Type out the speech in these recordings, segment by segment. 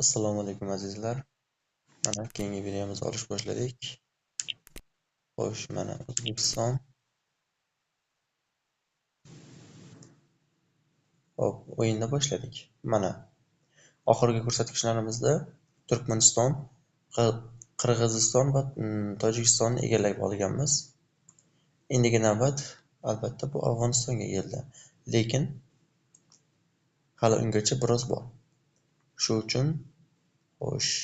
Assalomu alaykum azizlar. Mana keyingi videomizni olish boshladik. Xo'sh, mana O'zbekiston. Hop, o'yinni boshladik. Mana oxirgi ko'rsatkichlarimizda Turkmaniston, Qirg'iziston va Tojikistonni egallab olganmiz. Endigi navbat albatta bu Afg'onistonga keldi. Lekin hali ungacha biroz bor. Shu uchun xo'sh,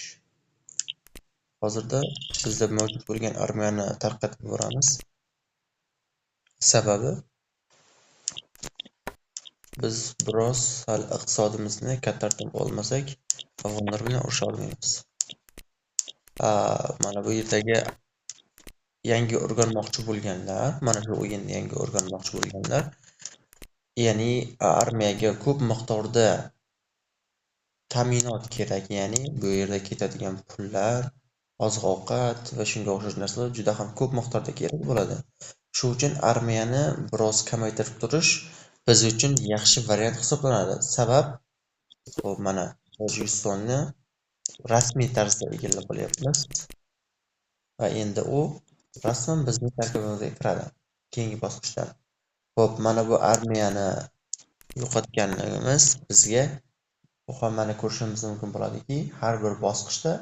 hozirda bizda mavjud bo'lgan armiyani tarqatib yuboramiz. Sababi biz biroz hali iqtisodimizni kattartirib olmasak, afg'onlar bilan urusha olmaymiz. Mana bu yerdagi yangi o'rganmoqchi bo'lganlar, mana shu o'yinni yangi o'rganmoqchi bo'lganlar, ya'ni armiyaga ko'p miqdorda ta'minot kerak, ya'ni bu yerda ketadigan pullar, oziq-ovqat va shunga o'xshash narsalar juda ham ko'p miqdorda kerak bo'ladi. Shu uchun armiyani biroz kamaytirib turish biz uchun yaxshi variant hisoblanadi. Sabab hop, mana Tojikistonni rasmiy tarzda egallab olyapmiz va endi u rasman bizning tarkibimizga kiradi keyingi bosqichda. Hop, mana bu armiyani yo'qotganligimiz bizga mana ko'rishimiz mumkin bo'ladiki, har bir bosqichda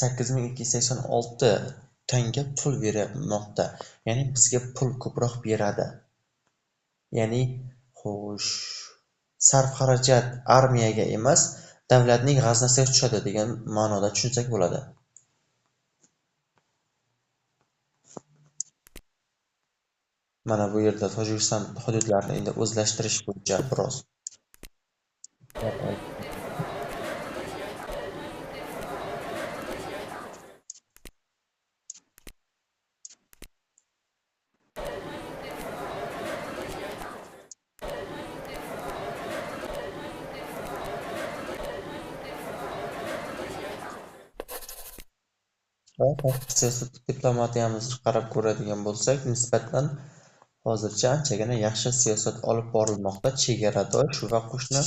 8286 tanga pul bermoqda. Ya'ni bizga pul ko'proq beradi. Ya'ni xo'sh, sarf xarajat armiyaga emas, davlatning g'aznasiga tushadi degan ma'noda tushunsak bo'ladi. Mana bu yerda Tojikiston hududlarini endi o'zlashtirish bo'yicha biroz siyosiy diplomatiyamizni qarab ko'radigan bo'lsak, nisbatan hozircha anchagina yaxshi siyosat olib borilmoqda chegaradosh va qo'shni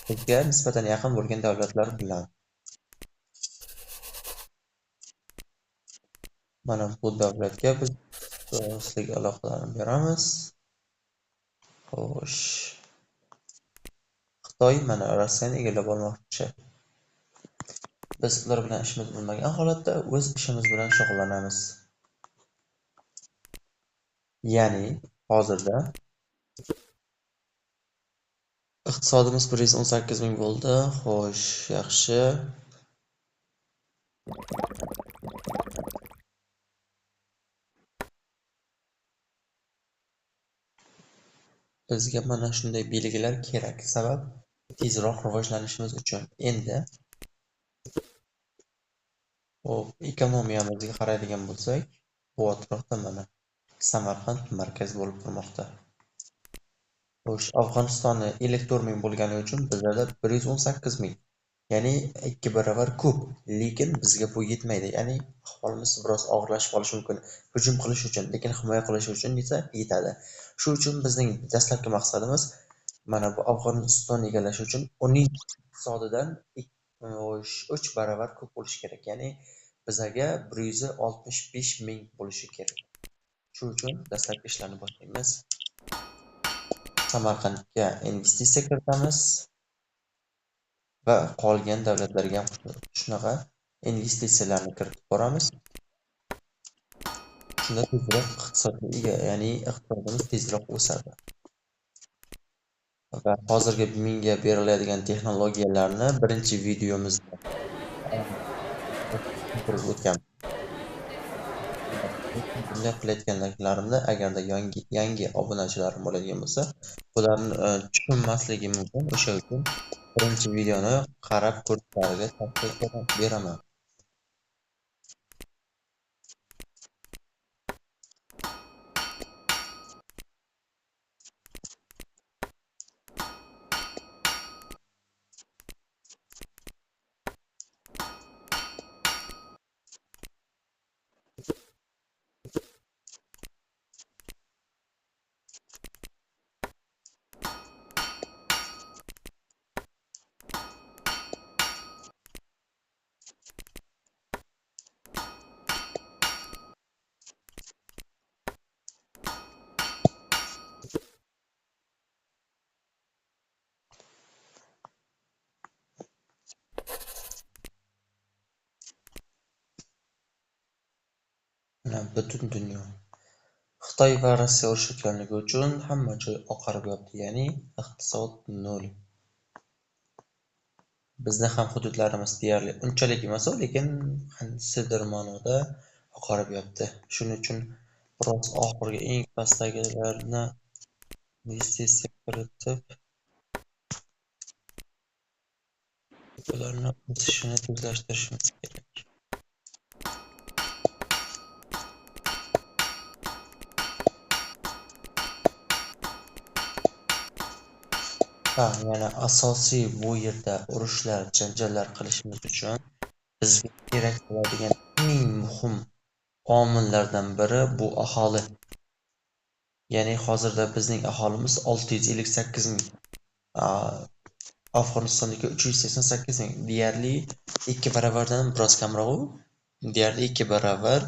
bizga nisbatan yaqin bo'lgan davlatlar bilan. Mana bu davlatga biz do'stlik aloqalarini beramiz. Xo'sh, Xitoy mana Rossiyani egallab olmoqchi. Biz ular bilan ishimiz bo'lmagan holatda o'z ishimiz bilan shug'ullanamiz. Ya'ni hozirda iqtisodimiz 118 ming bo'ldi. Xo'sh, yaxshi. Bizga mana shunday belgilar kerak. Sabab tezroq rivojlanishimiz uchun. Endi ekonomiyamizga qaraydigan bo'lsak, bu atrofda mana Samarqand markaz bo'lib turmoqda. Xo'sh, Afg'onistonni 54 ming bo'lgani uchun bizlarda 118 ming. Ya'ni 2 barobar ko'p, lekin bizga bu yetmaydi. Ya'ni ahvolimiz biroz og'irlashib qolishi mumkin. Hujum qilish uchun, lekin himoya qilish uchun esa yetadi. Shu uchun bizning dastlabki maqsadimiz mana bu Afg'onistonni egallash uchun uning iqtisodidan 3 barobar ko'p bo'lishi kerak. Ya'ni bizga 165 ming bo'lishi kerak. Shu uchun dastlabki ishlarni boshlaymiz. Samarqandga investitsiya kiritamiz va qolgan davlatlarga ham shunaqa investitsiyalarni kiritib boramiz. Shunda tezroq ya'ni iqtisodimiz tezroq o'sadi. Va hozirgi menga beriladigan texnologiyalarni birinchi videomizda o'tgan. Bunday qilayotganlarimda agarda yangi obunachilarim bo'ladigan bo'lsa, bularni tushunmasligi mumkin. O'sha uchun birinchi videoni qarab ko'rishlariga tavsiya beraman. yana butun dunyo. Xitoy va Rossiya urushayotganligi uchun hamma joy oqarib yotdi, ya'ni iqtisod nol. Bizni ham hududlarimiz deyarli unchalik emas, lekin qaysidir ma'noda oqarib yotdi. Shuning uchun biroz oxirgi eng pastdagilarni investitsiya kiritib, ularni o'sishini tezlashtirishimiz kerak. Yana asosiy bu yerda urushlar, janjallar qilishimiz uchun bizga kerak bo'ladigan eng muhim omillardan biri bu aholi. Ya'ni hozirda bizning aholimiz 658 ming, Afg'onistondagi 388 ming, deyarli 2 baravardan biroz kamroq, deyarli 2 baravar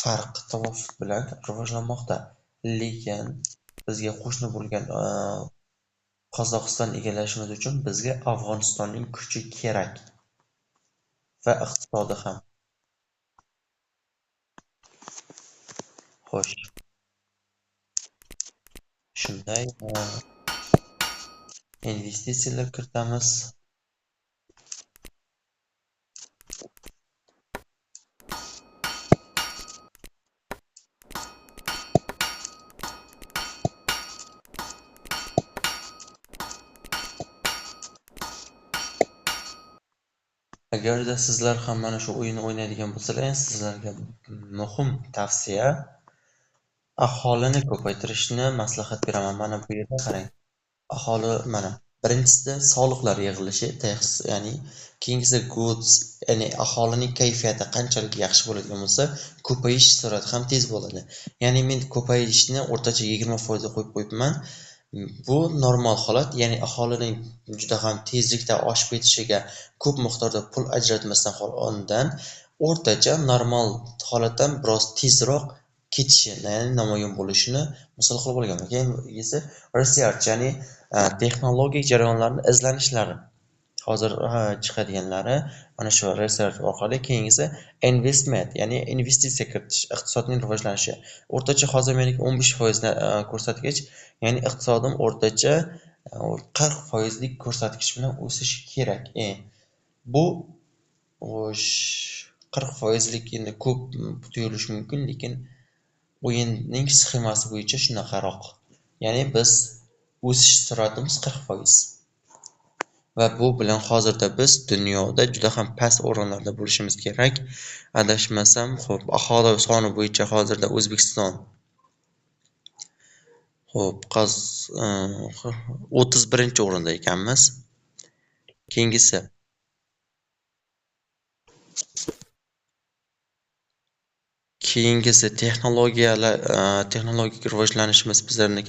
farq tavofiq bilan rivojlanmoqda. Lekin bizga qo'shni bo'lgan Qozog'iston egallashimiz uchun bizga Afg'onistonning kuchi kerak va iqtisodi ham. Xo'sh. Shunday investitsiyalar kiritamiz. Agarda sizlar ham mana shu o'yinni o'ynaydigan bo'lsalar, sizlarga muhim tavsiya aholini ko'paytirishni maslahat beraman. Mana bu yerda qarang. Aholi mana birinchisida soliqlar yig'ilishi, ya'ni keyingisi goods, ya'ni aholining kayfiyati qanchalik yaxshi bo'ladigan bo'lsa, ko'payish sur'ati ham tez bo'ladi. Ya'ni men ko'payishni o'rtacha 20% qo'yib qo'yibman. Bu normal holat, ya'ni aholining juda ham tezlikda oshib ketishiga ko'p miqdorda pul ajratmasdan ondan o'rtacha normal holatdan biroz tezroq ketishi, ya'ni namoyon bo'lishini misol qilib olganman. Keyin esa research, ya'ni texnologik jarayonlarni izlanishlari. Hozir chiqadiganlari mana shu research orqali. Keyingisi investment, ya'ni investitsiya kiritish, iqtisodning rivojlanishi. O'rtacha hozir meniki 15% ko'rsatkich, ya'ni iqtisodim o'rtacha 40% ko'rsatkich bilan o'sishi kerak. Bu 40% endi ko'p tuyulishi mumkin, lekin o'yinning sxemasi bo'yicha shunaqaroq. Ya'ni biz o'sish sur'atimiz 40%. Va bu bilan hozirda biz dunyoda juda ham past o'rinlarda bo'lishimiz kerak. Adashmasam, xo'p, aholi soni bo'yicha hozirda O'zbekiston 31-o'rinda ekanmiz. Keyingisi texnologik rivojlanishimiz bizlarniki